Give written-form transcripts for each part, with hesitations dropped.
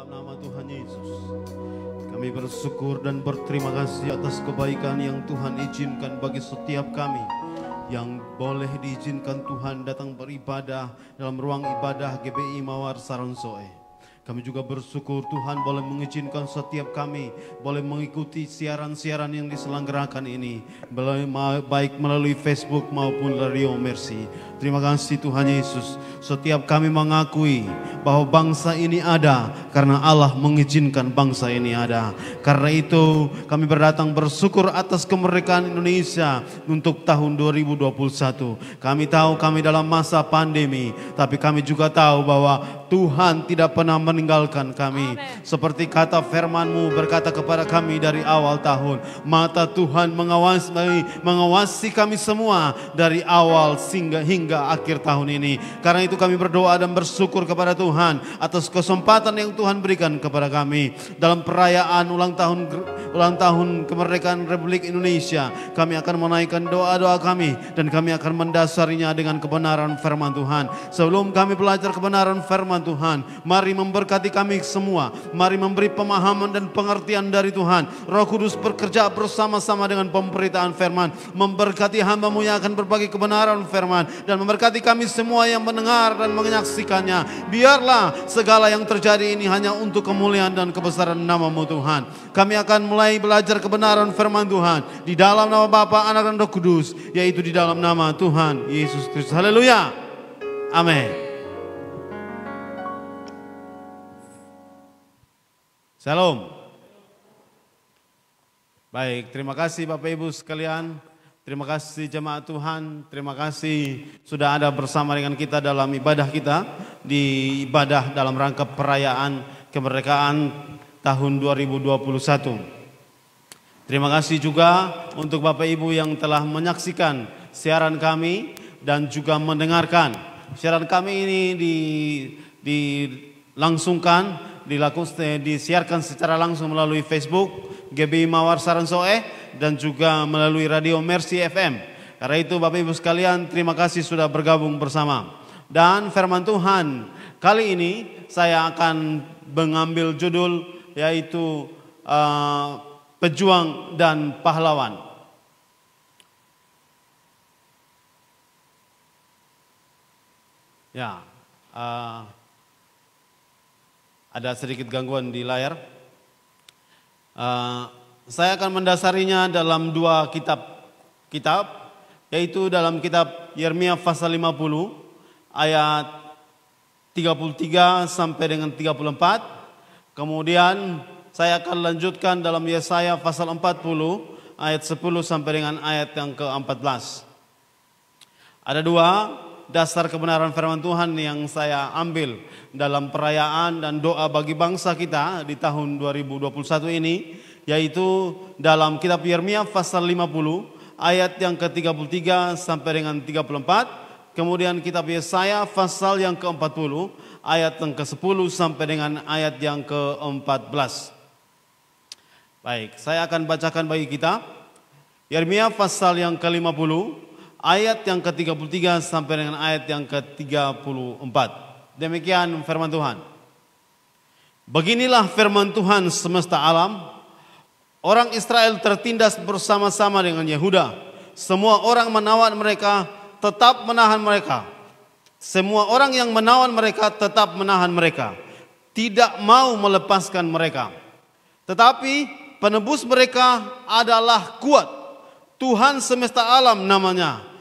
dalam nama Tuhan Yesus. Kami bersyukur dan berterima kasih atas kebaikan yang Tuhan izinkan bagi setiap kami yang boleh diizinkan Tuhan datang beribadah dalam ruang ibadah GBI Mawar Saronsoe. Kami juga bersyukur Tuhan boleh mengizinkan setiap kami boleh mengikuti siaran-siaran yang diselenggarakan ini, baik melalui Facebook maupun Radio Mercy. Terima kasih Tuhan Yesus. Setiap kami mengakui bahwa bangsa ini ada karena Allah mengizinkan bangsa ini ada. Karena itu kami berdatang bersyukur atas kemerdekaan Indonesia untuk tahun 2021. Kami tahu kami dalam masa pandemi, tapi kami juga tahu bahwa Tuhan tidak pernah meninggalkan kami. Amen. Seperti kata firman-Mu berkata kepada kami dari awal tahun, mata Tuhan mengawasi kami semua dari awal hingga akhir tahun ini. Karena itu kami berdoa dan bersyukur kepada Tuhan atas kesempatan yang Tuhan berikan kepada kami dalam perayaan ulang tahun kemerdekaan Republik Indonesia. Kami akan menaikkan doa-doa kami dan kami akan mendasarinya dengan kebenaran firman Tuhan. Sebelum kami belajar kebenaran firman Tuhan, mari memberkati kami semua. Mari memberi pemahaman dan pengertian dari Tuhan. Roh Kudus bekerja bersama-sama dengan pemberitaan firman, memberkati hamba-Mu yang akan berbagi kebenaran firman, dan memberkati kami semua yang mendengar dan menyaksikannya. Biarlah segala yang terjadi ini hanya untuk kemuliaan dan kebesaran nama-Mu Tuhan. Kami akan mulai belajar kebenaran firman Tuhan di dalam nama Bapa, Anak dan Roh Kudus, yaitu di dalam nama Tuhan Yesus Kristus. Haleluya. Amin. Shalom. Baik, terima kasih Bapak Ibu sekalian. Terima kasih jemaat Tuhan. Terima kasih sudah ada bersama dengan kita dalam ibadah kita. Di ibadah dalam rangka perayaan kemerdekaan tahun 2021. Terima kasih juga untuk Bapak Ibu yang telah menyaksikan siaran kami dan juga mendengarkan. Siaran kami ini dilangsungkan, disiarkan secara langsung melalui Facebook GBI Mawar Saronsoe dan juga melalui Radio Mercy FM. Karena itu Bapak Ibu sekalian, terima kasih sudah bergabung bersama. Dan firman Tuhan kali ini saya akan mengambil judul yaitu pejuang dan pahlawan. Ya, ada sedikit gangguan di layar. Saya akan mendasarinya dalam dua kitab, yaitu dalam kitab Yeremia pasal 50 ayat 33 sampai dengan 34. Kemudian saya akan lanjutkan dalam Yesaya pasal 40 ayat 10 sampai dengan ayat yang ke-14. Ada dua dasar kebenaran firman Tuhan yang saya ambil dalam perayaan dan doa bagi bangsa kita di tahun 2021 ini, yaitu dalam kitab Yeremia pasal 50 ayat yang ke-33 sampai dengan 34, kemudian kitab Yesaya pasal yang ke-40 ayat yang ke-10 sampai dengan ayat yang ke-14. Baik, saya akan bacakan bagi kita Yeremia pasal yang ke-50 ayat yang ke-33 sampai dengan ayat yang ke-34. Demikian firman Tuhan. Beginilah firman Tuhan semesta alam. Orang Israel tertindas bersama-sama dengan Yehuda. Semua orang menawan mereka, tetap menahan mereka. Semua orang yang menawan mereka, tetap menahan mereka. Tidak mau melepaskan mereka. Tetapi penebus mereka adalah kuat. Tuhan semesta alam namanya.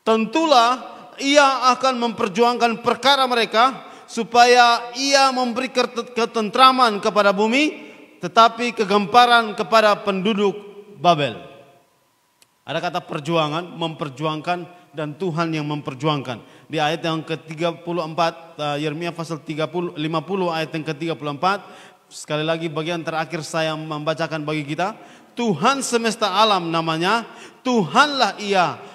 Tentulah ia akan memperjuangkan perkara mereka supaya ia memberi ketentraman kepada bumi, tetapi kegemparan kepada penduduk Babel. Ada kata perjuangan, memperjuangkan, dan Tuhan yang memperjuangkan. Di ayat yang ke-34, Yeremia pasal 50 ayat yang ke-34, sekali lagi bagian terakhir saya membacakan bagi kita. Tuhan semesta alam namanya, Tuhanlah ia.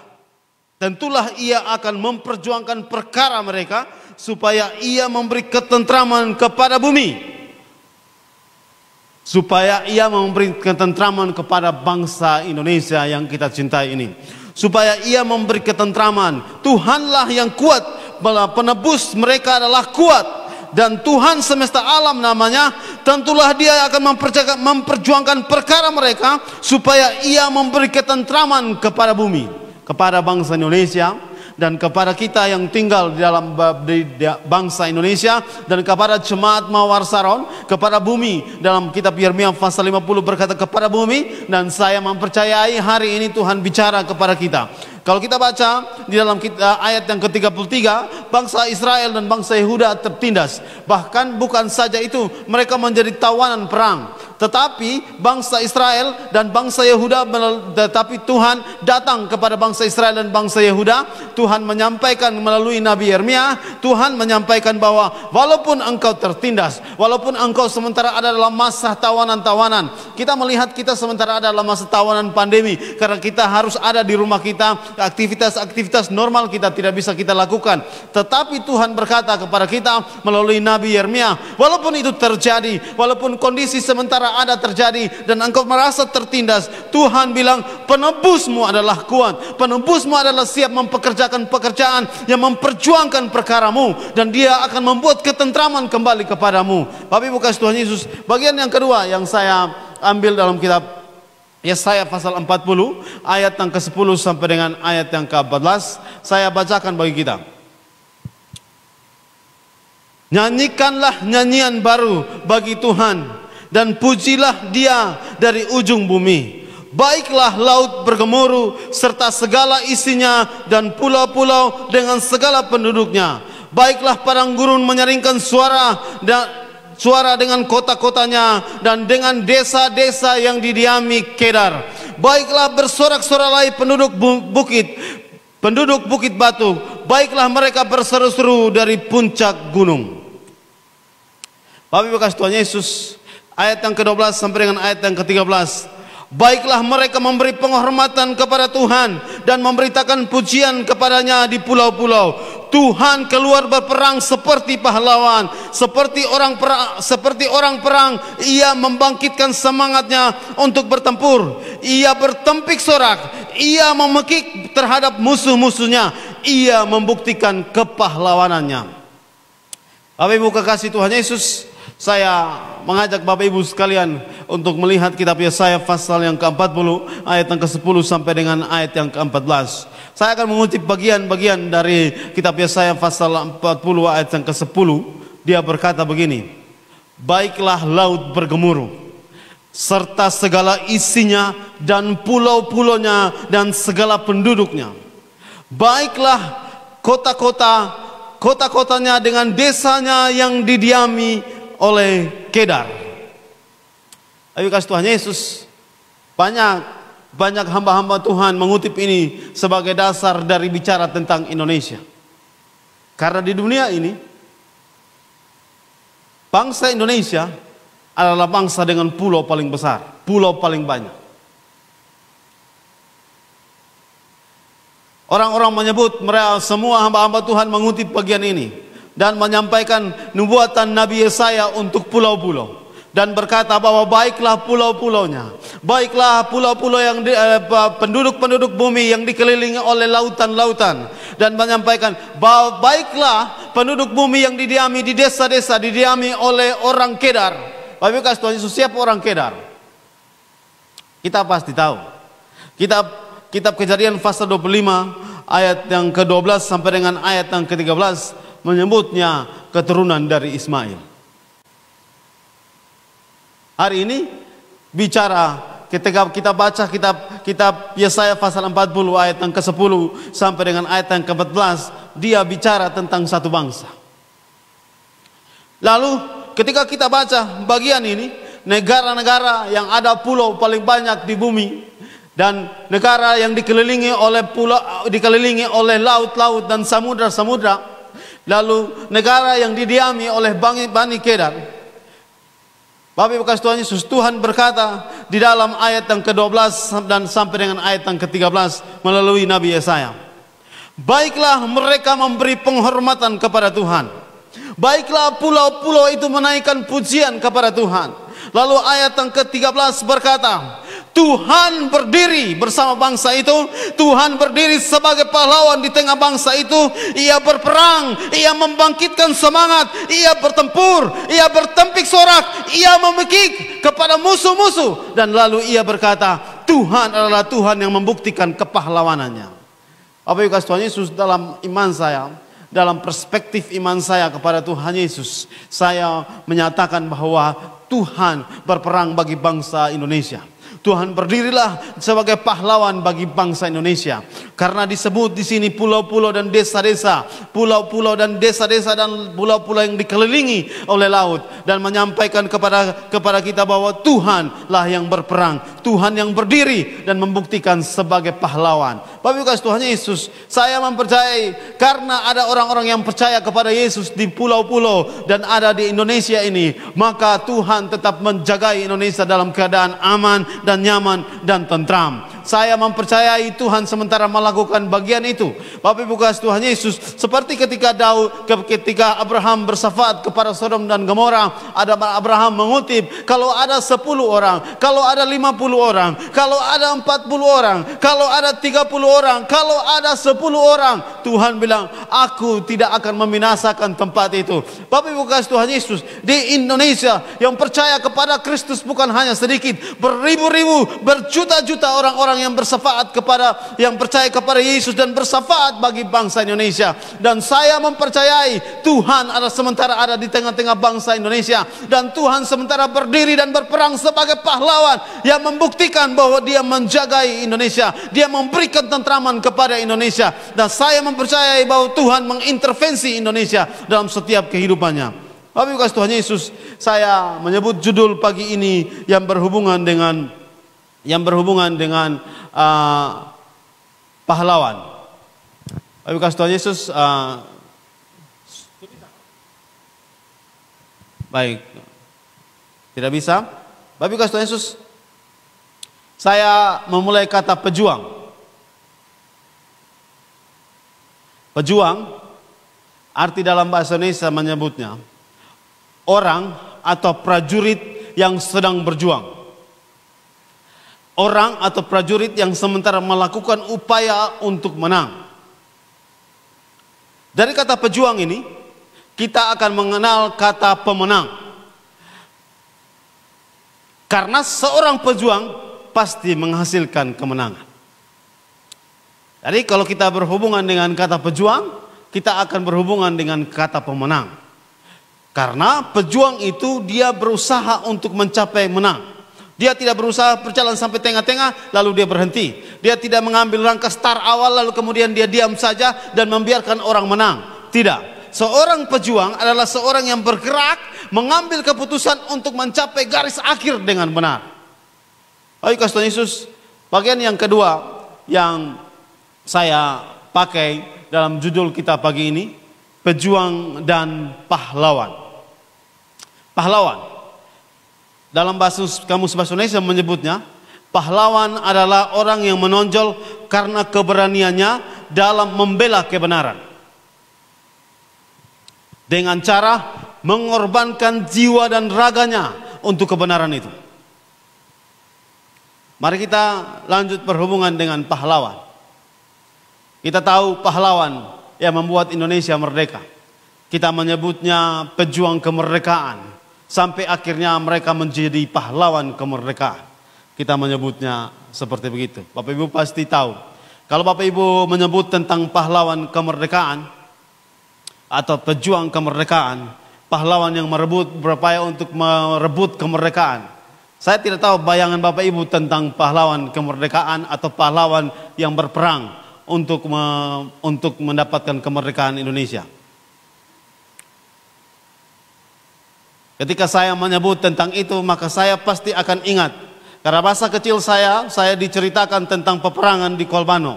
Tentulah ia akan memperjuangkan perkara mereka supaya ia memberi ketentraman kepada bumi. Supaya ia memberi ketentraman kepada bangsa Indonesia yang kita cintai ini. Supaya ia memberi ketentraman. Tuhanlah yang kuat, penebus mereka adalah kuat. Dan Tuhan semesta alam namanya, tentulah dia akan memperjuangkan perkara mereka supaya ia memberi ketentraman kepada bumi, kepada bangsa Indonesia, dan kepada kita yang tinggal di dalam bangsa Indonesia, dan kepada jemaat Mawar Saron, kepada bumi. Dalam kitab Yeremia pasal 50 berkata kepada bumi, dan saya mempercayai hari ini Tuhan bicara kepada kita. Kalau kita baca di dalam ayat yang ke-33, bangsa Israel dan bangsa Yehuda tertindas. Bahkan bukan saja itu, mereka menjadi tawanan perang. Tetapi bangsa Israel dan bangsa Yehuda, tetapi Tuhan datang kepada bangsa Israel dan bangsa Yehuda. Tuhan menyampaikan melalui Nabi Yeremia, Tuhan menyampaikan bahwa walaupun engkau tertindas, walaupun engkau sementara ada dalam masa tawanan-tawanan, kita melihat kita sementara ada dalam masa tawanan pandemi, karena kita harus ada di rumah kita, aktivitas-aktivitas normal kita tidak bisa kita lakukan. Tetapi Tuhan berkata kepada kita melalui Nabi Yeremia, walaupun itu terjadi, walaupun kondisi sementara ada terjadi dan engkau merasa tertindas, Tuhan bilang penebusmu adalah kuat, penebusmu adalah siap mempekerjakan pekerjaan yang memperjuangkan perkaramu, dan dia akan membuat ketentraman kembali kepadamu. Bapak Ibu kasih Tuhan Yesus, bagian yang kedua yang saya ambil dalam kitab Yesaya pasal 40 ayat yang ke-10 sampai dengan ayat yang ke-14, saya bacakan bagi kita. Nyanyikanlah nyanyian baru bagi Tuhan, dan pujilah dia dari ujung bumi. Baiklah laut bergemuruh serta segala isinya, dan pulau-pulau dengan segala penduduknya. Baiklah padang gurun menyaringkan suara dengan kota-kotanya, dan dengan desa-desa yang didiami Kedar. Baiklah bersorak-sorai penduduk bukit batu. Baiklah mereka berseru-seru dari puncak gunung. Bapak Ibu kasih Tuhan Yesus, ayat yang ke-12 sampai dengan ayat yang ke-13. Baiklah mereka memberi penghormatan kepada Tuhan dan memberitakan pujian kepadanya di pulau-pulau. Tuhan keluar berperang seperti pahlawan, seperti orang perang. Ia membangkitkan semangatnya untuk bertempur. Ia bertempik sorak, ia memekik terhadap musuh-musuhnya. Ia membuktikan kepahlawanannya. Bapak Ibu kekasih Tuhan Yesus, saya mengajak Bapak Ibu sekalian untuk melihat kitab Yesaya pasal yang ke-40 ayat yang ke-10 sampai dengan ayat yang ke-14. Saya akan mengutip bagian-bagian dari kitab Yesaya pasal 40 ayat yang ke-10. Dia berkata begini, baiklah laut bergemuruh serta segala isinya, dan pulau-pulaunya dan segala penduduknya. Baiklah kota-kotanya dengan desanya yang didiami oleh Kedar. Ayo kasih Tuhan Yesus, banyak hamba-hamba Tuhan mengutip ini sebagai dasar dari bicara tentang Indonesia. Karena di dunia ini, bangsa Indonesia adalah bangsa dengan pulau paling besar, pulau paling banyak. Orang-orang menyebut, mereka semua hamba-hamba Tuhan mengutip bagian ini dan menyampaikan nubuatan Nabi Yesaya untuk pulau-pulau, dan berkata bahwa baiklah pulau-pulaunya, baiklah pulau-pulau yang penduduk-penduduk bumi yang dikelilingi oleh lautan-lautan, dan menyampaikan bahwa baiklah penduduk bumi yang didiami di desa-desa, didiami oleh orang Kedar. Bapak Ibu kasih Tuhan Yesus, siapa orang Kedar? Kita pasti tahu. Kitab Kejadian pasal 25 ayat yang ke-12 sampai dengan ayat yang ke-13 menyebutnya keturunan dari Ismail. Hari ini bicara, ketika kita baca kitab Yesaya pasal 40 ayat yang ke-10 sampai dengan ayat yang ke-14, dia bicara tentang satu bangsa. Lalu ketika kita baca bagian ini, negara-negara yang ada pulau paling banyak di bumi, dan negara yang dikelilingi oleh laut-laut dan samudra-samudra, lalu negara yang didiami oleh Bani Kedar. Bapak Ibu kasih Tuhan Yesus, Tuhan berkata di dalam ayat yang ke-12 dan sampai dengan ayat yang ke-13 melalui Nabi Yesaya, baiklah mereka memberi penghormatan kepada Tuhan, baiklah pulau-pulau itu menaikkan pujian kepada Tuhan. Lalu ayat yang ke-13 berkata, Tuhan berdiri bersama bangsa itu. Tuhan berdiri sebagai pahlawan di tengah bangsa itu. Ia berperang, ia membangkitkan semangat, ia bertempur, ia bertempik sorak, ia memekik kepada musuh-musuh. Dan lalu ia berkata, Tuhan adalah Tuhan yang membuktikan kepahlawanannya. Bapak Ibu Tuhan Yesus, dalam iman saya, dalam perspektif iman saya kepada Tuhan Yesus, saya menyatakan bahwa Tuhan berperang bagi bangsa Indonesia. Tuhan berdirilah sebagai pahlawan bagi bangsa Indonesia. Karena disebut di sini pulau-pulau dan desa-desa, pulau-pulau dan desa-desa dan pulau-pulau yang dikelilingi oleh laut, dan menyampaikan kepada kita bahwa Tuhanlah yang berperang, Tuhan yang berdiri dan membuktikan sebagai pahlawan. Bapak Ibu kasih Tuhan Yesus, saya mempercayai karena ada orang-orang yang percaya kepada Yesus di pulau-pulau dan ada di Indonesia ini, maka Tuhan tetap menjaga Indonesia dalam keadaan aman dan nyaman dan tentram. Saya mempercayai Tuhan sementara melakukan bagian itu. Bapak Ibu kasih Tuhan Yesus, seperti ketika ketika Abraham bersyafaat kepada Sodom dan Gomora, ada Abraham mengutip, kalau ada 10 orang, kalau ada 50 orang, kalau ada 40 orang, kalau ada 30 orang, kalau ada 10 orang, Tuhan bilang, aku tidak akan membinasakan tempat itu. Bapak Ibu kasih Tuhan Yesus, di Indonesia yang percaya kepada Kristus bukan hanya sedikit, beribu-ribu, berjuta-juta orang-orang yang bersyafaat kepada, yang percaya kepada Yesus dan bersyafaat bagi bangsa Indonesia. Dan saya mempercayai Tuhan ada sementara ada di tengah-tengah bangsa Indonesia, dan Tuhan sementara berdiri dan berperang sebagai pahlawan yang membuktikan bahwa dia menjagai Indonesia, dia memberikan tentraman kepada Indonesia. Dan saya mempercayai bahwa Tuhan mengintervensi Indonesia dalam setiap kehidupannya. Bapak Ibu kasih Tuhan Yesus, saya menyebut judul pagi ini yang berhubungan dengan pahlawan. Bapak Ibu kasih Tuhan Yesus, baik, tidak bisa. Bapak Ibu kasih Tuhan Yesus, saya memulai kata pejuang. Pejuang, arti dalam bahasa Indonesia menyebutnya orang atau prajurit yang sedang berjuang. Orang atau prajurit yang sementara melakukan upaya untuk menang. Dari kata pejuang ini, kita akan mengenal kata pemenang. Karena seorang pejuang pasti menghasilkan kemenangan. Jadi kalau kita berhubungan dengan kata pejuang, kita akan berhubungan dengan kata pemenang. Karena pejuang itu dia berusaha untuk mencapai menang. Dia tidak berusaha berjalan sampai tengah-tengah lalu dia berhenti. Dia tidak mengambil langkah start awal lalu kemudian dia diam saja dan membiarkan orang menang. Tidak. Seorang pejuang adalah seorang yang bergerak, mengambil keputusan untuk mencapai garis akhir dengan benar. Baik, Tuhan Yesus, bagian yang kedua yang saya pakai dalam judul kita pagi ini, pejuang dan pahlawan. Pahlawan. Dalam kamus bahasa Indonesia menyebutnya, pahlawan adalah orang yang menonjol karena keberaniannya dalam membela kebenaran. Dengan cara mengorbankan jiwa dan raganya untuk kebenaran itu. Mari kita lanjut berhubungan dengan pahlawan. Kita tahu pahlawan yang membuat Indonesia merdeka. Kita menyebutnya pejuang kemerdekaan. Sampai akhirnya mereka menjadi pahlawan kemerdekaan. Kita menyebutnya seperti begitu. Bapak Ibu pasti tahu. Kalau Bapak Ibu menyebut tentang pahlawan kemerdekaan atau pejuang kemerdekaan, pahlawan yang berupaya untuk merebut kemerdekaan. Saya tidak tahu bayangan Bapak Ibu tentang pahlawan kemerdekaan atau pahlawan yang berperang untuk mendapatkan kemerdekaan Indonesia. Ketika saya menyebut tentang itu, maka saya pasti akan ingat. Karena masa kecil saya diceritakan tentang peperangan di Kolbano.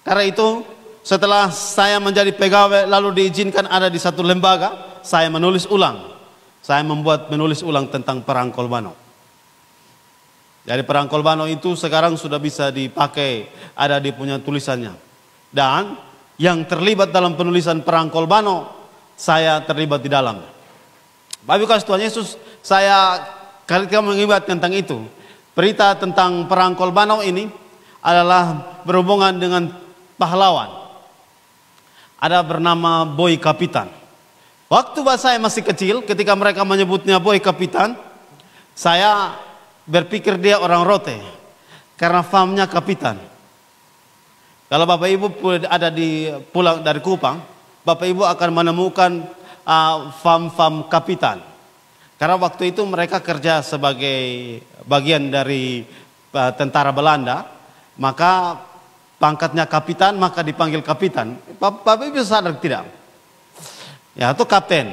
Karena itu, setelah saya menjadi pegawai lalu diizinkan ada di satu lembaga, saya menulis ulang. Saya menulis ulang tentang perang Kolbano. Jadi perang Kolbano itu sekarang sudah bisa dipakai, ada di punya tulisannya. Dan yang terlibat dalam penulisan perang Kolbano, saya terlibat di dalam. Bapak Ibu kasih Tuhan Yesus, saya kali mengingat tentang itu. berita tentang perang Kolbano ini adalah berhubungan dengan pahlawan. Ada bernama Boy Kapitan. Waktu saya masih kecil, ketika mereka menyebutnya Boy Kapitan, saya berpikir dia orang Rote karena famnya Kapitan. Kalau Bapak Ibu ada pulang dari Kupang, Bapak Ibu akan menemukan fam Kapitan. Karena waktu itu mereka kerja sebagai bagian dari tentara Belanda, maka pangkatnya Kapitan, maka dipanggil Kapitan. Bapak Ibu sadar tidak? Ya, itu kapten.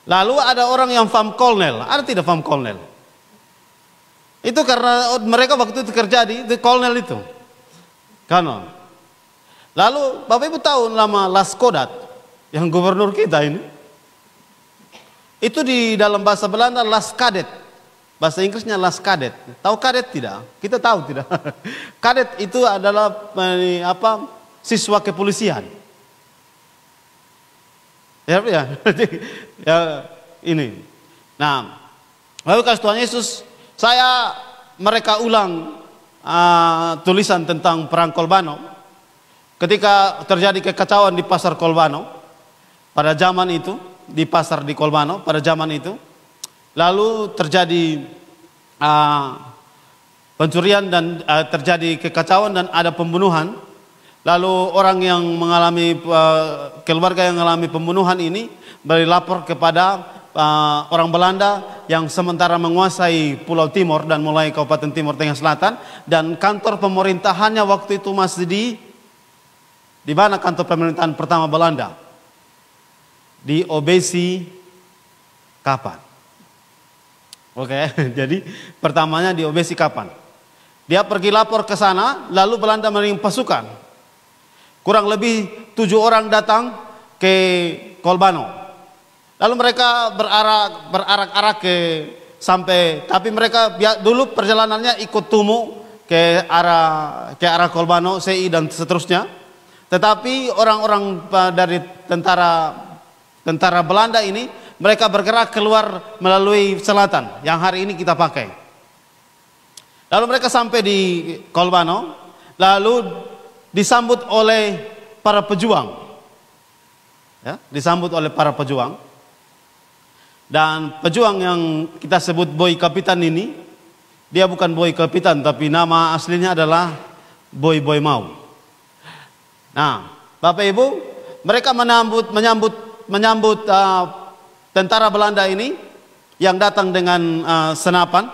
Lalu ada orang yang fam kolonel, ada tidak fam kolonel? Itu karena mereka waktu itu kerja di kolonel itu. Kanon. Lalu Bapak Ibu tahu nama Laskodat yang gubernur kita ini? Itu di dalam bahasa Belanda Laskadet. Bahasa Inggrisnya Laskadet. Tahu kadet tidak? Kita tahu tidak? Kadet itu adalah siswa kepolisian. Ya, ini. Nah, lalu kasih Tuhan Yesus, mereka ulang tulisan tentang perang Kolbano. Ketika terjadi kekacauan di pasar Kolbano pada zaman itu, di pasar di Kolbano pada zaman itu, lalu terjadi pencurian dan terjadi kekacauan dan ada pembunuhan. Lalu orang yang mengalami keluarga yang mengalami pembunuhan ini berlapor kepada orang Belanda yang sementara menguasai Pulau Timur dan mulai Kabupaten Timur Tengah Selatan, dan kantor pemerintahannya waktu itu masih di mana kantor pemerintahan pertama Belanda? Di Obesi Kapan. Oke, jadi pertamanya di Obesi Kapan. Dia pergi lapor ke sana, lalu Belanda mengirim pasukan. Kurang lebih 7 orang datang ke Kolbano. Lalu mereka berarak-arak tapi mereka dulu perjalanannya ikut Tumu ke arah Kolbano, CI dan seterusnya. Tetapi orang-orang dari tentara Belanda ini, mereka bergerak keluar melalui selatan yang hari ini kita pakai. Lalu mereka sampai di Kolbano, lalu disambut oleh para pejuang. Ya, disambut oleh para pejuang. Dan pejuang yang kita sebut Boy Kapitan ini, dia bukan Boy Kapitan, tapi nama aslinya adalah Boy Mau. Nah, Bapak Ibu, mereka menyambut tentara Belanda ini yang datang dengan senapan.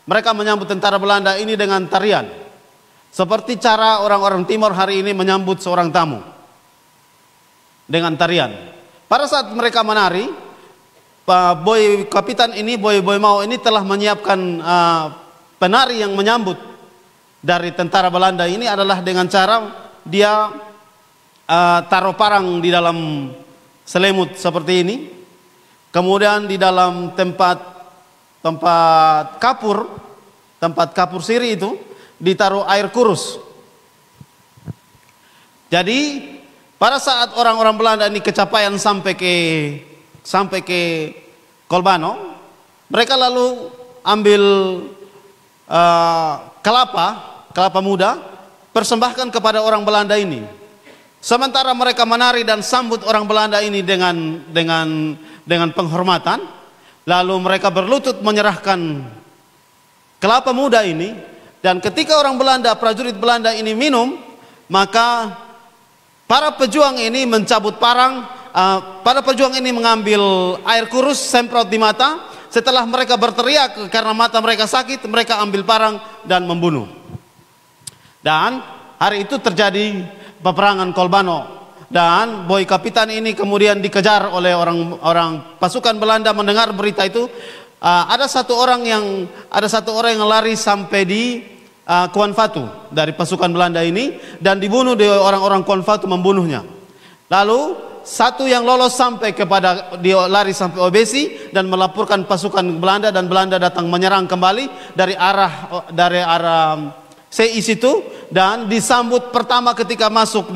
Mereka menyambut tentara Belanda ini dengan tarian. Seperti cara orang-orang Timur hari ini menyambut seorang tamu dengan tarian. Pada saat mereka menari, Boy Kapitan ini, Boy Mau ini telah menyiapkan penari yang menyambut dari tentara Belanda ini adalah dengan cara dia taruh parang di dalam selimut seperti ini. Kemudian di dalam tempat kapur siri itu ditaruh air kurus. Jadi pada saat orang-orang Belanda ini kecapaian sampai ke Kolbano, mereka lalu ambil kelapa muda, persembahkan kepada orang Belanda ini. Sementara mereka menari dan sambut orang Belanda ini dengan penghormatan, lalu mereka berlutut menyerahkan kelapa muda ini. Dan ketika orang Belanda, prajurit Belanda ini minum, maka para pejuang ini mencabut parang, para pejuang ini mengambil air kurus, semprot di mata. Setelah mereka berteriak karena mata mereka sakit, mereka ambil parang dan membunuh. Dan hari itu terjadi peperangan Kolbano. Dan Boy Kapitan ini kemudian dikejar oleh orang pasukan Belanda. Mendengar berita itu, ada satu orang yang lari sampai di Kuan Fatu dari pasukan Belanda ini dan dibunuh. Orang-orang Kuan Fatu membunuhnya. Lalu satu yang lolos sampai dia lari sampai Obesi dan melaporkan pasukan Belanda, dan Belanda datang menyerang kembali dari arah CI situ, dan disambut pertama ketika masuk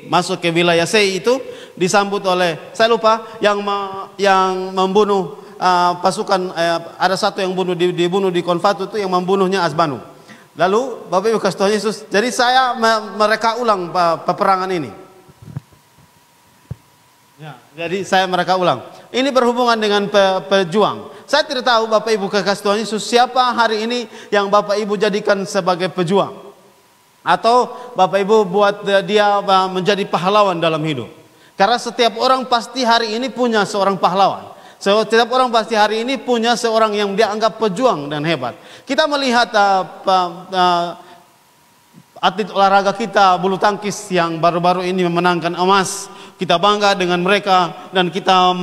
masuk ke wilayah CI itu, disambut oleh, saya lupa, yang membunuh pasukan ada satu yang dibunuh di Konfatu itu yang membunuhnya Azbanu. Lalu Bapak Ibu kasih Tuhan Yesus, jadi saya mereka ulang peperangan ini. Ya, jadi saya mereka ulang. Ini berhubungan dengan pejuang. Saya tidak tahu Bapak Ibu kasih Tuhan Yesus siapa hari ini yang Bapak Ibu jadikan sebagai pejuang, atau Bapak Ibu buat dia menjadi pahlawan dalam hidup. Karena setiap orang pasti hari ini punya seorang pahlawan. Setiap orang pasti hari ini punya seorang yang dia anggap pejuang dan hebat. Kita melihat atlet olahraga kita bulu tangkis yang baru-baru ini memenangkan emas. Kita bangga dengan mereka dan kita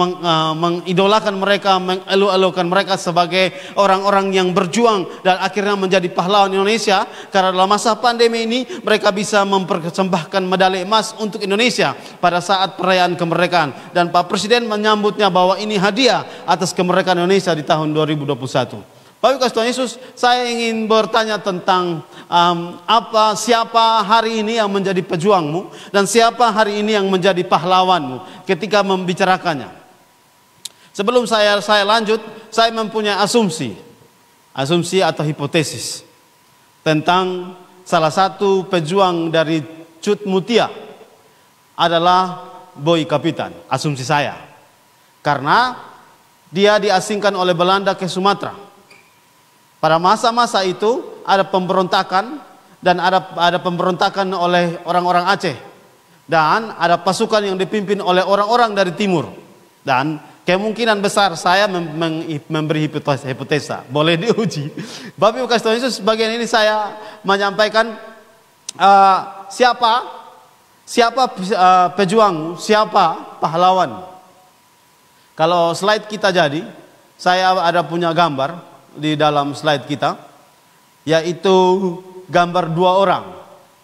mengidolakan mereka, mengelu-elukan mereka sebagai orang-orang yang berjuang dan akhirnya menjadi pahlawan Indonesia. Karena dalam masa pandemi ini mereka bisa mempersembahkan medali emas untuk Indonesia pada saat perayaan kemerdekaan. Dan Pak Presiden menyambutnya bahwa ini hadiah atas kemerdekaan Indonesia di tahun 2021. Bapak kasih Tuhan Yesus, saya ingin bertanya tentang siapa hari ini yang menjadi pejuangmu dan siapa hari ini yang menjadi pahlawanmu ketika membicarakannya. Sebelum saya lanjut, saya mempunyai asumsi atau hipotesis tentang salah satu pejuang dari Cut Mutia adalah Boy Kapitan. Asumsi saya, karena dia diasingkan oleh Belanda ke Sumatera. Pada masa-masa itu ada pemberontakan dan ada pemberontakan oleh orang-orang Aceh dan ada pasukan yang dipimpin oleh orang-orang dari timur. Dan kemungkinan besar saya memberi hipotesa, boleh diuji. Bapak Ibu kasih Tuhan Yesus, bagian ini saya menyampaikan siapa pejuang, siapa pahlawan. Kalau slide kita jadi, saya ada punya gambar di dalam slide kita, yaitu gambar dua orang.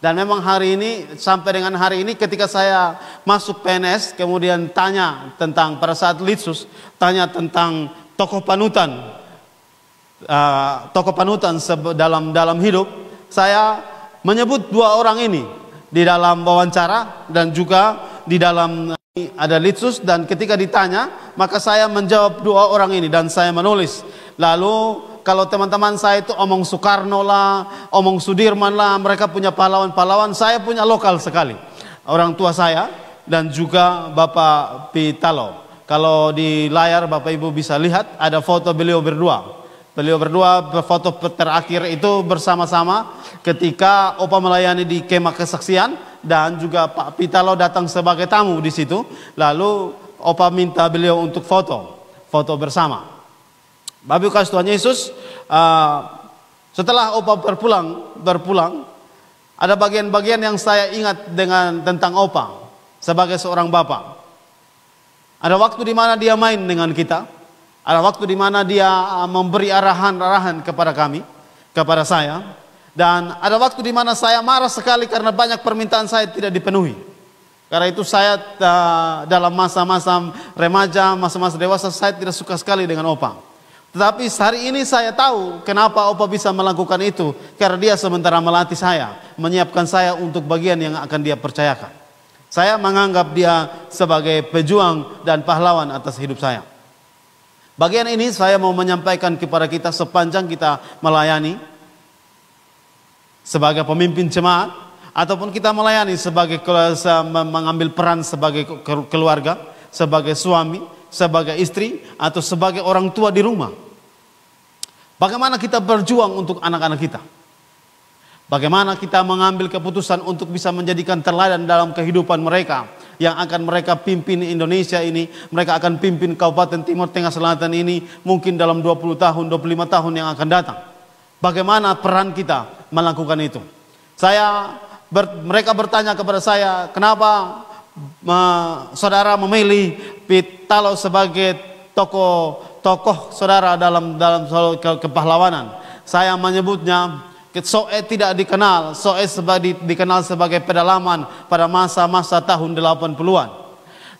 Dan memang hari ini, sampai dengan hari ini ketika saya masuk PNS, kemudian tanya tentang pada saat litsus, tanya tentang tokoh panutan dalam hidup, saya menyebut dua orang ini di dalam wawancara dan juga di dalam ada litsus. Dan ketika ditanya, maka saya menjawab dua orang ini dan saya menulis. Lalu kalau teman-teman saya itu omong Soekarno lah, omong Sudirman lah, mereka punya pahlawan-pahlawan, saya punya lokal sekali. Orang tua saya dan juga Bapak Pitalo. Kalau di layar Bapak Ibu bisa lihat ada foto beliau berdua. Beliau berdua foto terakhir itu bersama-sama ketika Opa melayani di kemah kesaksian dan juga Pak Pitalo datang sebagai tamu di situ. Lalu Opa minta beliau untuk foto bersama. Bapak kasih Tuhan Yesus, setelah Opa berpulang, ada bagian-bagian yang saya ingat tentang Opa sebagai seorang bapak. Ada waktu di mana dia main dengan kita, ada waktu di mana dia memberi arahan-arahan kepada kami, kepada saya, dan ada waktu di mana saya marah sekali karena banyak permintaan saya tidak dipenuhi. Karena itu saya dalam masa-masa remaja, masa-masa dewasa, saya tidak suka sekali dengan Opa. Tetapi hari ini saya tahu kenapa Opa bisa melakukan itu. Karena dia sementara melatih saya, menyiapkan saya untuk bagian yang akan dia percayakan. Saya menganggap dia sebagai pejuang dan pahlawan atas hidup saya. Bagian ini saya mau menyampaikan kepada kita sepanjang kita melayani sebagai pemimpin jemaat, ataupun kita melayani sebagai mengambil peran sebagai keluarga, sebagai suami, sebagai istri, atau sebagai orang tua di rumah. Bagaimana kita berjuang untuk anak-anak kita? Bagaimana kita mengambil keputusan untuk bisa menjadikan teladan dalam kehidupan mereka yang akan mereka pimpin Indonesia ini, mereka akan pimpin Kabupaten Timur Tengah Selatan ini mungkin dalam 20 tahun, 25 tahun yang akan datang. Bagaimana peran kita melakukan itu? Mereka bertanya kepada saya, kenapa saudara memilih Pitalo sebagai tokoh saudara dalam kepahlawanan? Saya menyebutnya Soe tidak dikenal, Soe dikenal sebagai pedalaman pada masa-masa tahun 80-an.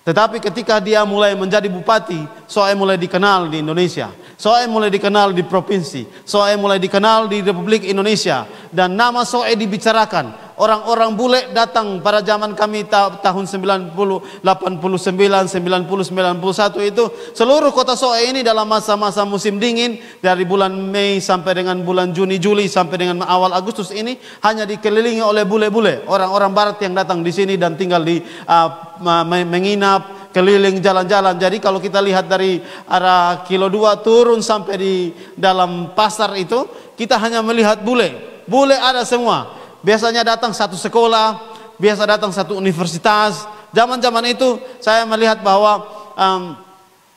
Tetapi ketika dia mulai menjadi bupati, Soe mulai dikenal di Indonesia, Soe mulai dikenal di provinsi, Soe mulai dikenal di Republik Indonesia, dan nama Soe dibicarakan Orang-orang bule datang pada zaman kami tahun 90, 89, 90, 91 itu seluruh kota Soe ini dalam masa-masa musim dingin dari bulan Mei sampai dengan bulan Juni, Juli sampai dengan awal Agustus ini hanya dikelilingi oleh bule-bule, orang-orang barat yang datang di sini dan tinggal di menginap keliling jalan-jalan. Jadi kalau kita lihat dari arah kilo 2 turun sampai di dalam pasar itu, kita hanya melihat bule. Bule ada semua. Biasanya datang satu sekolah, biasa datang satu universitas. Zaman-zaman itu saya melihat bahwa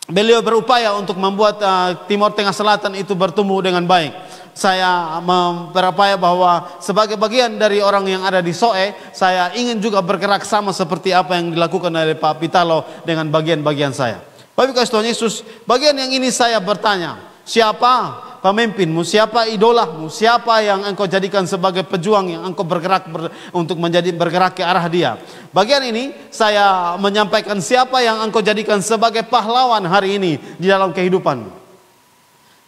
beliau berupaya untuk membuat Timur Tengah Selatan itu bertumbuh dengan baik. Saya berupaya bahwa sebagai bagian dari orang yang ada di Soe, saya ingin juga bergerak sama seperti apa yang dilakukan oleh Pak Pitalo dengan bagian-bagian saya. Bapak kasih Tuhan Yesus, bagian yang ini saya bertanya, siapa pemimpinmu, siapa idolamu, siapa yang engkau jadikan sebagai pejuang yang engkau bergerak untuk bergerak ke arah dia. Bagian ini saya menyampaikan siapa yang engkau jadikan sebagai pahlawan hari ini di dalam kehidupanmu.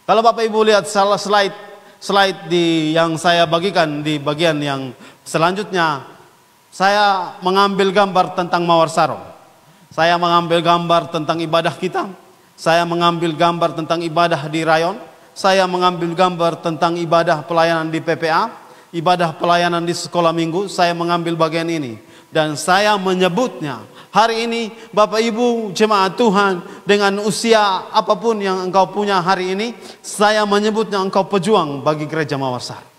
Kalau Bapak Ibu lihat salah slide yang saya bagikan di bagian yang selanjutnya, saya mengambil gambar tentang Mawar Sarong. Saya mengambil gambar tentang ibadah kita. Saya mengambil gambar tentang ibadah di rayon. Saya mengambil gambar tentang ibadah pelayanan di PPA, ibadah pelayanan di sekolah minggu. Saya mengambil bagian ini. Dan saya menyebutnya, hari ini Bapak Ibu jemaat Tuhan, dengan usia apapun yang engkau punya hari ini, saya menyebutnya engkau pejuang bagi gereja Mawar Sarong.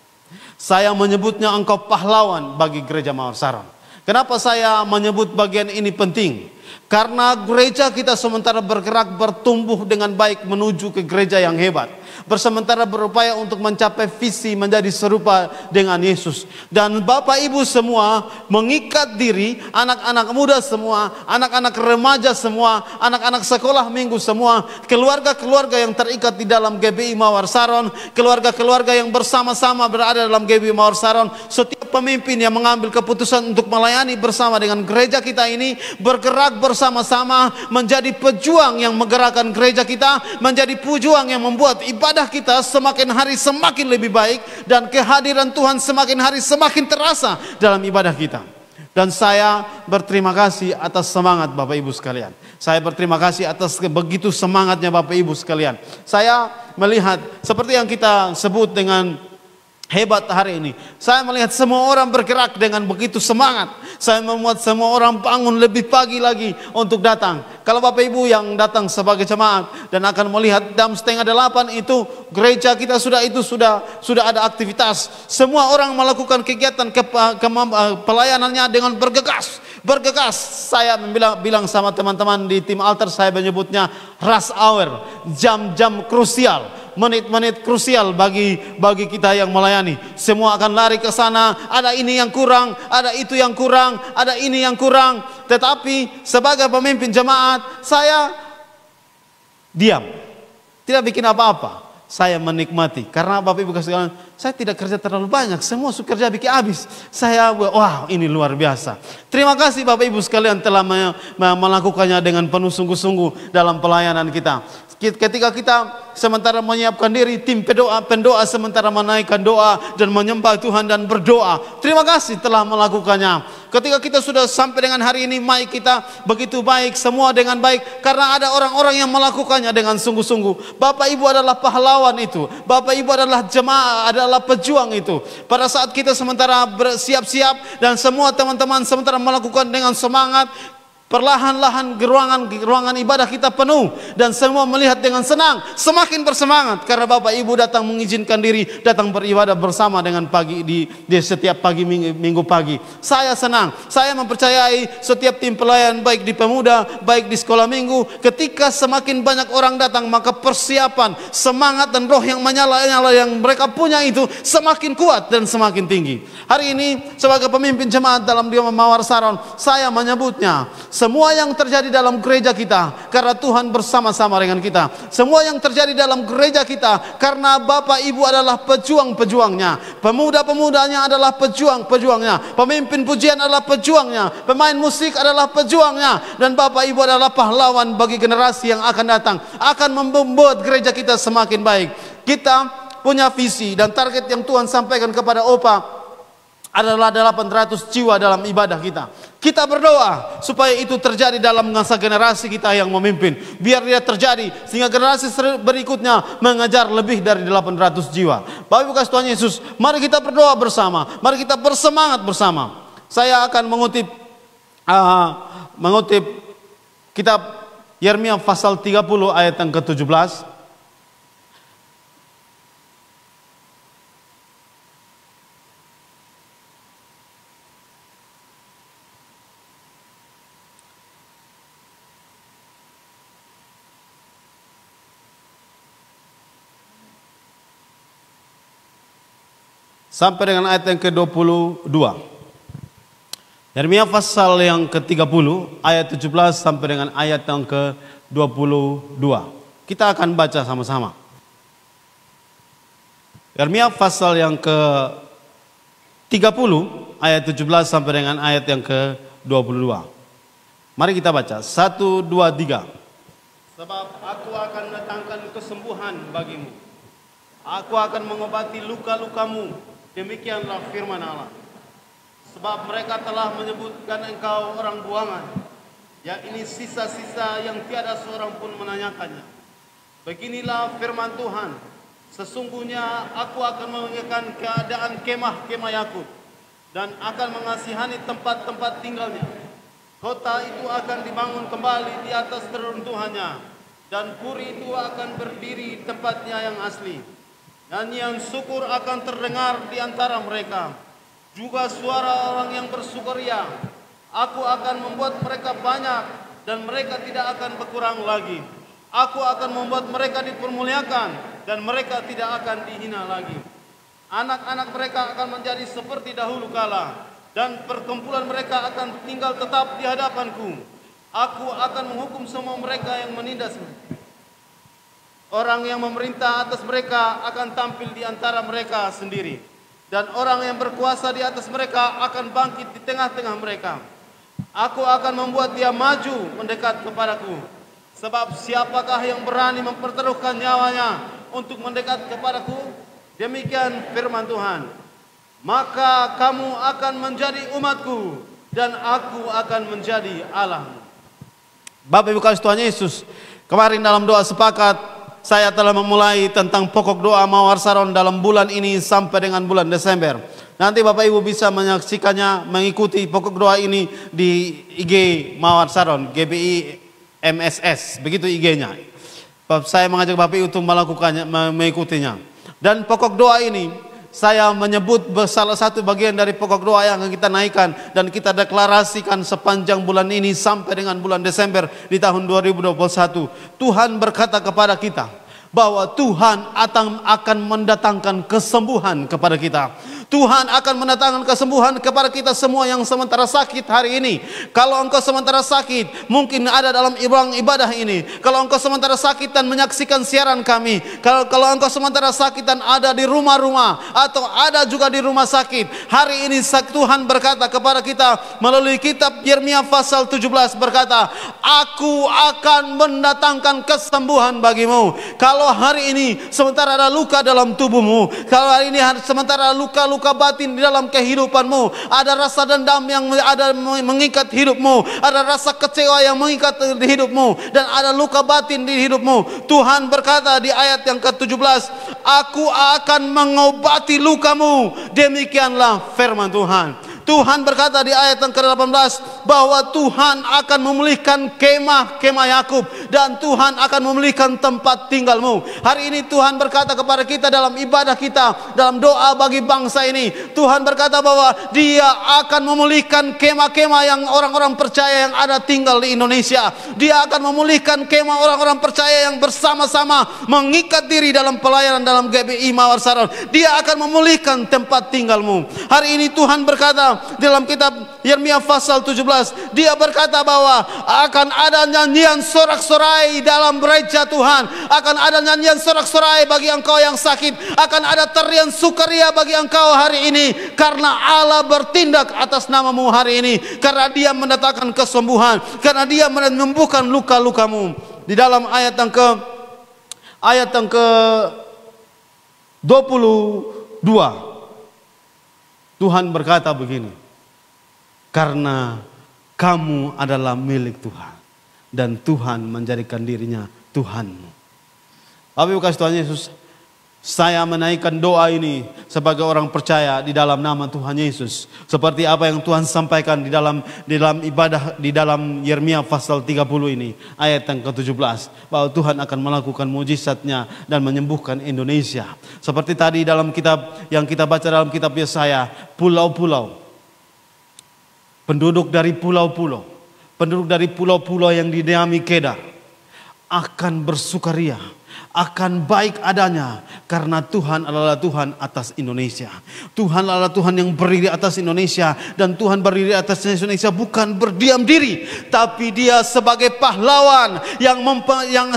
Saya menyebutnya engkau pahlawan bagi gereja Mawar Sarong. Kenapa saya menyebut bagian ini penting? Karena gereja kita sementara bergerak bertumbuh dengan baik menuju ke gereja yang hebat. Bersementara berupaya untuk mencapai visi menjadi serupa dengan Yesus. Dan Bapak Ibu semua mengikat diri, anak-anak muda semua, anak-anak remaja semua, anak-anak sekolah minggu semua, keluarga-keluarga yang terikat di dalam GBI Mawar Saron, keluarga-keluarga yang bersama-sama berada dalam GBI Mawar Saron, setiap pemimpin yang mengambil keputusan untuk melayani bersama dengan gereja kita ini, bergerak bersama-sama menjadi pejuang yang menggerakkan gereja kita, menjadi pejuang yang membuat ibadah kita semakin hari semakin lebih baik, dan kehadiran Tuhan semakin hari semakin terasa dalam ibadah kita. Dan saya berterima kasih atas semangat Bapak Ibu sekalian. Saya berterima kasih atas begitu semangatnya Bapak Ibu sekalian. Saya melihat seperti yang kita sebut dengan hebat hari ini. Saya melihat semua orang bergerak dengan begitu semangat. Saya membuat semua orang bangun lebih pagi lagi untuk datang. Kalau Bapak Ibu yang datang sebagai jemaat dan akan melihat jam 7:30 itu gereja kita sudah ada aktivitas. Semua orang melakukan kegiatan pelayanannya dengan bergegas. Saya bilang sama teman-teman di tim altar, saya menyebutnya rush hour, jam-jam krusial. Menit-menit krusial bagi kita yang melayani. Semua akan lari ke sana. Ada ini yang kurang, ada itu yang kurang, ada ini yang kurang. Tetapi sebagai pemimpin jemaat, saya diam, tidak bikin apa-apa. Saya menikmati, karena Bapak Ibu sekalian, saya tidak kerja terlalu banyak, semua kerja bikin habis. Saya, wah ini luar biasa. Terima kasih Bapak Ibu sekalian telah melakukannya dengan penuh sungguh-sungguh dalam pelayanan kita. Ketika kita sementara menyiapkan diri, tim pendoa sementara menaikkan doa dan menyembah Tuhan dan berdoa. Terima kasih telah melakukannya. Ketika kita sudah sampai dengan hari ini, mic kita begitu baik, semua dengan baik, karena ada orang-orang yang melakukannya dengan sungguh-sungguh. Bapak Ibu adalah pahlawan itu. Bapak Ibu adalah jemaah, adalah pejuang itu. Pada saat kita sementara bersiap-siap dan semua teman-teman sementara melakukan dengan semangat, perlahan-lahan ruangan ibadah kita penuh dan semua melihat dengan senang, semakin bersemangat karena Bapak Ibu datang mengizinkan diri datang beribadah bersama dengan pagi di setiap pagi minggu pagi. Saya senang, saya mempercayai setiap tim pelayan baik di pemuda, baik di sekolah minggu, ketika semakin banyak orang datang maka persiapan, semangat dan roh yang menyala-nyala yang mereka punya itu semakin kuat dan semakin tinggi. Hari ini sebagai pemimpin jemaat dalam Mawar Saron, saya menyebutnya semua yang terjadi dalam gereja kita karena Tuhan bersama-sama dengan kita. Semua yang terjadi dalam gereja kita karena Bapak Ibu adalah pejuang-pejuangnya. Pemuda-pemudanya adalah pejuang-pejuangnya. Pemimpin pujian adalah pejuangnya. Pemain musik adalah pejuangnya. Dan Bapak Ibu adalah pahlawan bagi generasi yang akan datang. Akan membuat gereja kita semakin baik. Kita punya visi dan target yang Tuhan sampaikan kepada Opa adalah 800 jiwa dalam ibadah kita. Kita berdoa supaya itu terjadi dalam masa generasi kita yang memimpin. Biar dia terjadi sehingga generasi berikutnya mengejar lebih dari 800 jiwa. Bapak Ibu kasih Tuhan Yesus, mari kita berdoa bersama. Mari kita bersemangat bersama. Saya akan mengutip kitab Yeremia pasal 30 ayat yang ke-17. Sampai dengan ayat yang ke-22. Yeremia pasal yang ke-30 ayat 17 sampai dengan ayat yang ke-22. Kita akan baca sama-sama. Yeremia pasal yang ke-30 ayat 17 sampai dengan ayat yang ke-22. Mari kita baca. 1, 2, 3. Sebab aku akan datangkan kesembuhan bagimu. Aku akan mengobati luka-lukamu. Demikianlah firman Allah. Sebab mereka telah menyebutkan engkau orang buangan, yakni sisa-sisa yang tiada seorang pun menanyakannya. Beginilah firman Tuhan, sesungguhnya aku akan mengingatkan keadaan kemah-kemah Yakub dan akan mengasihani tempat-tempat tinggalnya. Kota itu akan dibangun kembali di atas keruntuhannya, dan puri itu akan berdiri tempatnya yang asli. Nyanyian syukur akan terdengar di antara mereka, juga suara orang yang bersukaria. Aku akan membuat mereka banyak dan mereka tidak akan berkurang lagi. Aku akan membuat mereka dipermuliakan dan mereka tidak akan dihina lagi. Anak-anak mereka akan menjadi seperti dahulu kala dan perkumpulan mereka akan tinggal tetap di hadapanku. Aku akan menghukum semua mereka yang menindas. Orang yang memerintah atas mereka akan tampil di antara mereka sendiri, dan orang yang berkuasa di atas mereka akan bangkit di tengah-tengah mereka. Aku akan membuat dia maju mendekat kepadaku. Sebab siapakah yang berani mempertaruhkan nyawanya untuk mendekat kepadaku? Demikian firman Tuhan. Maka kamu akan menjadi umatku dan aku akan menjadi Allahmu. Bapak Ibu kasih Tuhan Yesus, kemarin dalam doa sepakat saya telah memulai tentang pokok doa Mawar Saron dalam bulan ini sampai dengan bulan Desember. Nanti Bapak Ibu bisa menyaksikannya, mengikuti pokok doa ini di IG Mawar Saron, GBI MSS, begitu IG-nya. Saya mengajak Bapak Ibu untuk melakukannya, mengikutinya. Dan pokok doa ini saya menyebut salah satu bagian dari pokok doa yang akan kita naikkan dan kita deklarasikan sepanjang bulan ini sampai dengan bulan Desember di tahun 2021. Tuhan berkata kepada kita bahwa Tuhan akan mendatangkan kesembuhan kepada kita. Tuhan akan mendatangkan kesembuhan kepada kita semua yang sementara sakit hari ini. Kalau engkau sementara sakit, mungkin ada dalam ibadah ini. Kalau engkau sementara sakit dan menyaksikan siaran kami, kalau engkau sementara sakit dan ada di rumah-rumah atau ada juga di rumah sakit, hari ini Tuhan berkata kepada kita melalui kitab Yeremia pasal 17 berkata, aku akan mendatangkan kesembuhan bagimu. Kalau hari ini sementara ada luka dalam tubuhmu, kalau hari ini sementara luka batin di dalam kehidupanmu, ada rasa dendam yang ada mengikat hidupmu, ada rasa kecewa yang mengikat di hidupmu, dan ada luka batin di hidupmu. Tuhan berkata di ayat yang ke-17, aku akan mengobati lukamu. Demikianlah firman Tuhan. Tuhan berkata di ayat yang ke-18 bahwa Tuhan akan memulihkan kemah-kemah Yakub dan Tuhan akan memulihkan tempat tinggalmu. Hari ini Tuhan berkata kepada kita dalam ibadah kita, dalam doa bagi bangsa ini, Tuhan berkata bahwa Dia akan memulihkan kemah-kemah yang orang-orang percaya yang ada tinggal di Indonesia. Dia akan memulihkan kemah orang-orang percaya yang bersama-sama mengikat diri dalam pelayanan dalam GBI Mawar Saron. Dia akan memulihkan tempat tinggalmu. Hari ini Tuhan berkata dalam kitab Yeremia pasal 17, Dia berkata bahwa akan ada nyanyian sorak-sorai dalam gereja Tuhan, akan ada nyanyian sorak-sorai bagi engkau yang sakit, akan ada tarian sukaria bagi engkau hari ini, karena Allah bertindak atas namamu hari ini, karena Dia mendatangkan kesembuhan, karena Dia menyembuhkan luka-lukamu. Di dalam ayat yang ke 22 Tuhan berkata begini, karena kamu adalah milik Tuhan dan Tuhan menjadikan dirinya Tuhanmu. Bapak Ibu kasih Tuhan Yesus, saya menaikkan doa ini sebagai orang percaya di dalam nama Tuhan Yesus. Seperti apa yang Tuhan sampaikan di dalam ibadah di dalam Yeremia pasal 30 ini, ayat yang ke-17, bahwa Tuhan akan melakukan mujizatnya dan menyembuhkan Indonesia. Seperti tadi dalam kitab yang kita baca dalam kitab Yesaya, pulau-pulau, penduduk dari pulau-pulau yang didiami Kedar akan bersukaria, akan baik adanya, karena Tuhan adalah Tuhan atas Indonesia. Tuhan adalah Tuhan yang berdiri atas Indonesia, dan Tuhan berdiri atas Indonesia bukan berdiam diri, tapi Dia sebagai pahlawan yang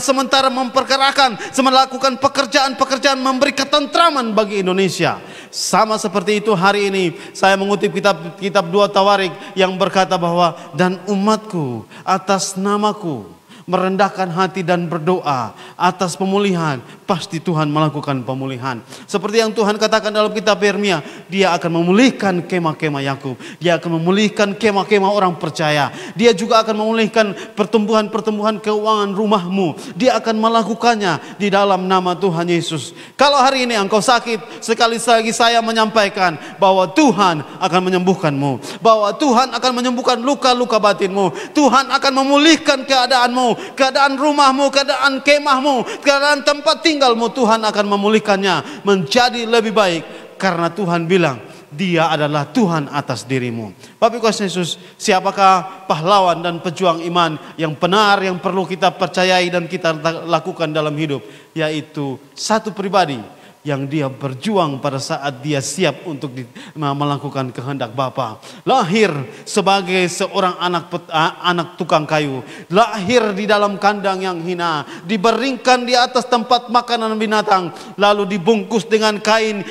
sementara melakukan pekerjaan memberi ketentraman bagi Indonesia. Sama seperti itu hari ini saya mengutip kitab 2 Tawarik yang berkata bahwa dan umatku atas namaku merendahkan hati dan berdoa atas pemulihan, pasti Tuhan melakukan pemulihan. Seperti yang Tuhan katakan dalam kitab Yeremia, Dia akan memulihkan kemah-kemah Yakub, Dia akan memulihkan kemah-kemah orang percaya, Dia juga akan memulihkan pertumbuhan keuangan rumahmu. Dia akan melakukannya di dalam nama Tuhan Yesus. Kalau hari ini engkau sakit, sekali lagi saya menyampaikan bahwa Tuhan akan menyembuhkanmu, bahwa Tuhan akan menyembuhkan luka-luka batinmu, Tuhan akan memulihkan keadaanmu, keadaan rumahmu, keadaan kemahmu, keadaan tempat tinggalmu. Tuhan akan memulihkannya menjadi lebih baik, karena Tuhan bilang Dia adalah Tuhan atas dirimu. Bapak Ibu Yesus, siapakah pahlawan dan pejuang iman yang benar yang perlu kita percayai dan kita lakukan dalam hidup? Yaitu satu pribadi yang dia berjuang pada saat dia siap untuk melakukan kehendak Bapa. Lahir sebagai seorang anak tukang kayu, lahir di dalam kandang yang hina, dibaringkan di atas tempat makanan binatang, lalu dibungkus dengan kain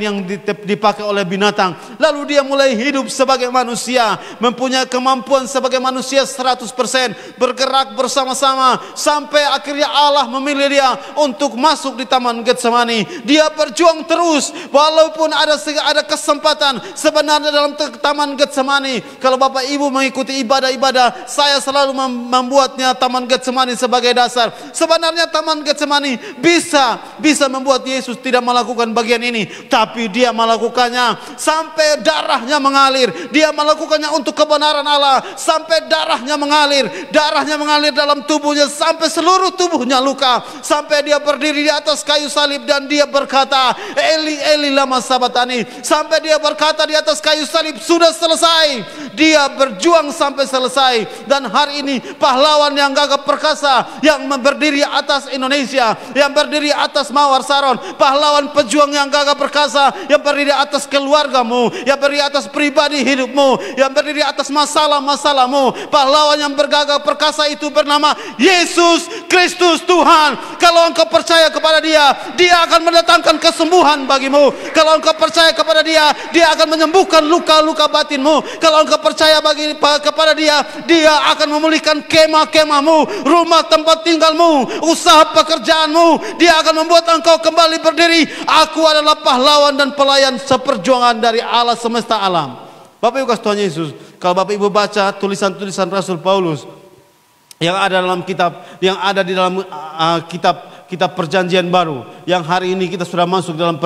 yang dipakai oleh binatang. Lalu dia mulai hidup sebagai manusia, mempunyai kemampuan sebagai manusia 100%, bergerak bersama-sama sampai akhirnya Allah memilih dia untuk masuk di Taman Getsemani. Dia berjuang terus walaupun ada kesempatan. Sebenarnya dalam Taman Getsemani, kalau Bapak Ibu mengikuti ibadah-ibadah, saya selalu membuatnya Taman Getsemani sebagai dasar. Sebenarnya Taman Getsemani bisa membuat Yesus tidak melakukan bagian ini, tapi Dia melakukannya sampai darahnya mengalir. Dia melakukannya untuk kebenaran Allah sampai darahnya mengalir dalam tubuhnya, sampai seluruh tubuhnya luka, sampai Dia berdiri di atas kayu salib dan Dia berkata, Eli Eli lama sabatani. Sampai Dia berkata di atas kayu salib, sudah selesai. Dia berjuang sampai selesai. Dan hari ini pahlawan yang gagah perkasa, yang berdiri atas Indonesia, yang berdiri atas Mawar Saron, pahlawan pejuang yang gagah perkasa, yang berdiri atas keluargamu, yang berdiri atas pribadi hidupmu, yang berdiri atas masalah-masalahmu. Pahlawan yang bergagah perkasa itu bernama Yesus Kristus Tuhan. Kalau engkau percaya kepada Dia akan mendatangkan kesembuhan bagimu. Kalau engkau percaya kepada Dia akan menyembuhkan luka-luka batinmu. Kalau engkau percaya kepada Dia akan memulihkan kemah-kemahmu, rumah tempat tinggalmu, usaha pekerjaanmu. Dia akan membuat engkau kembali berdiri. Aku adalah pahlawan dan pelayan seperjuangan dari Allah semesta alam. Bapak Ibu kasih Tuhan Yesus, kalau Bapak Ibu baca tulisan-tulisan Rasul Paulus yang ada dalam kitab Perjanjian Baru, yang hari ini kita sudah masuk dalam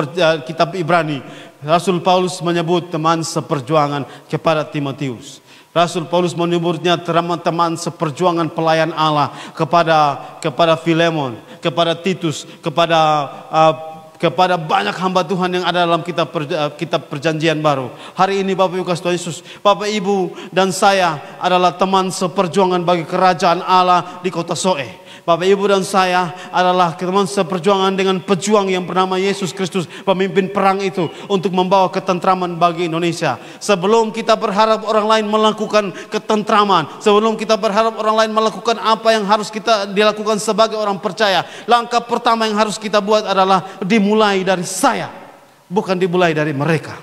kitab Ibrani, Rasul Paulus menyebut teman seperjuangan kepada Timotius. Rasul Paulus menyebutnya teman seperjuangan pelayan Allah kepada Filemon, kepada Titus, kepada banyak hamba Tuhan yang ada dalam kitab Perjanjian Baru. Hari ini Bapak Ibu kasih Tuhan Yesus, Bapak Ibu dan saya adalah teman seperjuangan bagi kerajaan Allah di kota Soe. Bapak Ibu dan saya adalah teman seperjuangan dengan pejuang yang bernama Yesus Kristus, pemimpin perang itu, untuk membawa ketentraman bagi Indonesia. Sebelum kita berharap orang lain melakukan ketentraman, sebelum kita berharap orang lain melakukan apa yang harus kita dilakukan sebagai orang percaya, langkah pertama yang harus kita buat adalah dimulai dari saya, bukan dimulai dari mereka.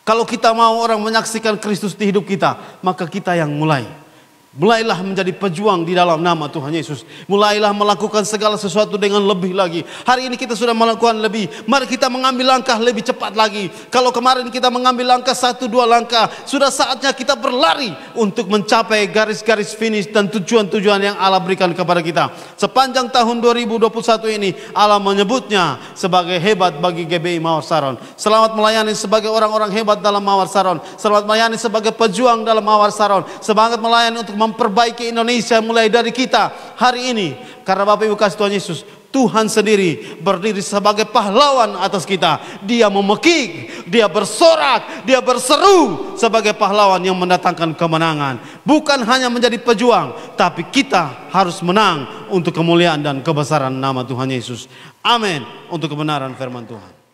Kalau kita mau orang menyaksikan Kristus di hidup kita, maka kita yang mulai. Mulailah menjadi pejuang di dalam nama Tuhan Yesus. Mulailah melakukan segala sesuatu dengan lebih lagi. Hari ini kita sudah melakukan lebih. Mari kita mengambil langkah lebih cepat lagi. Kalau kemarin kita mengambil langkah 1-2 langkah, sudah saatnya kita berlari untuk mencapai garis-garis finish dan tujuan-tujuan yang Allah berikan kepada kita. Sepanjang tahun 2021 ini Allah menyebutnya sebagai hebat bagi GBI Mawar Saron. Selamat melayani sebagai orang-orang hebat dalam Mawar Saron. Selamat melayani sebagai pejuang dalam Mawar Saron. Semangat melayani untuk memperbaiki Indonesia mulai dari kita hari ini. Karena Bapak Ibu kasih Tuhan Yesus, Tuhan sendiri berdiri sebagai pahlawan atas kita. Dia memekik, dia bersorak, dia berseru sebagai pahlawan yang mendatangkan kemenangan. Bukan hanya menjadi pejuang, tapi kita harus menang untuk kemuliaan dan kebesaran nama Tuhan Yesus. Amin. Untuk kebenaran firman Tuhan.